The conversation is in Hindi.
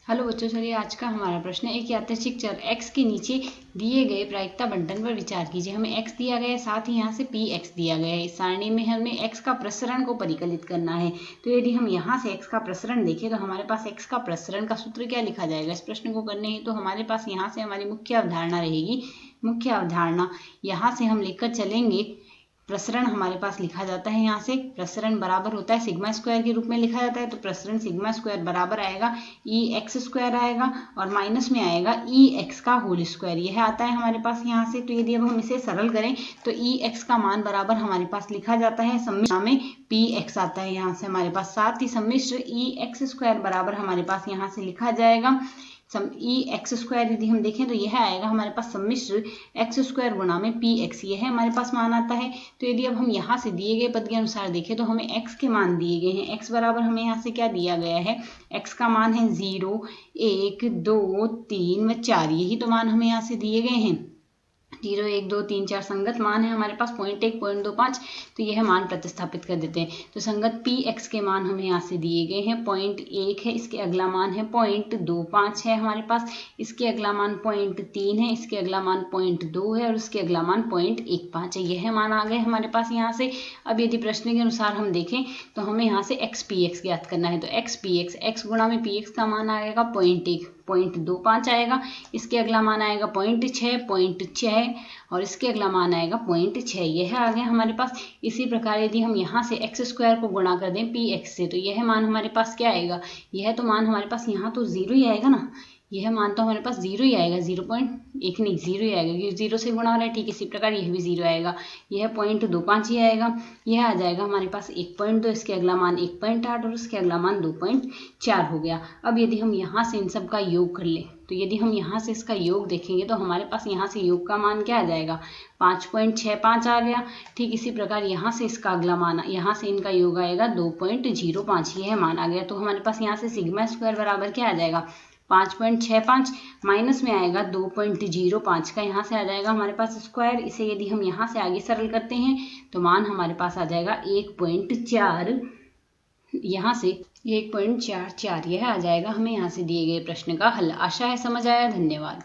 हेलो बच्चों, चलिए आज का हमारा प्रश्न है एक यादृच्छिक चर x के नीचे दिए गए प्रायिकता बंटन पर विचार कीजिए। हमें x दिया गया है, साथ ही यहाँ से px दिया गया है। इस सारणी में हमें x का प्रसरण को परिकलित करना है। तो यदि हम यहाँ से x का प्रसरण देखें तो हमारे पास x का प्रसरण का सूत्र क्या लिखा जाएगा इस प्रश्न को करने हैं। तो हमारे पास यहाँ से हमारी मुख्य अवधारणा रहेगी। मुख्य अवधारणा यहाँ से हम लेकर चलेंगे। प्रसरण हमारे पास लिखा जाता है, यहाँ से प्रसरण बराबर होता है सिग्मा स्क्वायर के रूप में लिखा जाता है। तो प्रसरण सिग्मा स्क्वायर बराबर आएगा ई एक्स स्क्वायर आएगा और माइनस में आएगा ई एक्स का होल स्क्वायर, यह आता है हमारे पास यहाँ से। तो यदि अब हम इसे सरल करें तो ई एक्स का मान बराबर हमारे पास लिखा जाता है सम्मिश्र में पी एक्स आता है यहाँ से हमारे पास। साथ ही सम्मिश्र ई एक्स स्क्वायर बराबर हमारे पास यहाँ से लिखा जाएगा ई एक्स स्क्वायर। यदि हम देखें तो यह आएगा हमारे पास सम्मिश्र एक्स स्क्वायर गुणा में पी एक्स, यह हमारे पास मान आता है। तो यदि अब हम यहाँ से दिए गए पद के अनुसार देखें तो हमें x के मान दिए गए हैं। x बराबर हमें यहाँ से क्या दिया गया है, x का मान है 0, 1, 2, 3 व 4, यही तो मान हमें यहाँ से दिए गए हैं। 0, 1, 2, 3, 4 संगत मान है हमारे पास 0.1, 0.25, तो यह मान प्रतिस्थापित कर देते हैं। तो संगत पी एक्स के मान हमें यहाँ से दिए गए हैं 0.1 है, इसके अगला मान है 0.25 है हमारे पास, इसके अगला मान 0.3 है, इसके अगला मान 0.2 है और इसके अगला मान 0.15 है। यह मान आ गए हमारे पास यहाँ से। अब यदि प्रश्न के अनुसार हम देखें तो हमें यहाँ से एक्स पी एक्स ज्ञात करना है। तो एक्स पी एक्स, एक्स गुणा में पी एक्स का मान आएगा 0.1, 0.25 आएगा, इसके अगला मान आएगा 0.6, 0.6 और इसके अगला मान आएगा 0.6, यह आ गया हमारे पास। इसी प्रकार यदि हम यहाँ से एक्स स्क्वायर को गुणा कर दें पी एक्स से तो यह मान हमारे पास क्या आएगा, यह तो मान हमारे पास यहाँ तो 0 ही आएगा ना, यह मान तो हमारे पास 0 ही आएगा, 0.1 नहीं 0 ही आएगा क्योंकि 0 से गुणा हो रहा है। ठीक इसी प्रकार यह भी 0 आएगा, यह 0.25 ही आएगा, यह आ जाएगा हमारे पास 1.2, इसके अगला मान 1.8 और इसके अगला मान 2.4 हो गया। अब यदि हम यहाँ से इन सब का योग कर लें तो यदि हम यहाँ से इसका योग देखेंगे तो हमारे पास यहाँ से योग का मान क्या आ जाएगा, 5.65 आ गया। ठीक इसी प्रकार यहाँ से इसका अगला मान, यहाँ से इनका योग आएगा 2.05, यह मान आ गया। तो हमारे पास यहाँ से सिग्मा स्क्वायर बराबर क्या आ जाएगा 5.65 माइनस में आएगा 2.05 का, यहाँ से आ जाएगा हमारे पास स्क्वायर। इसे यदि हम यहाँ से आगे सरल करते हैं तो मान हमारे पास आ जाएगा 1.4, यहाँ से 1.44, यह आ जाएगा हमें यहाँ से दिए गए प्रश्न का हल। आशा है समझ आया। धन्यवाद।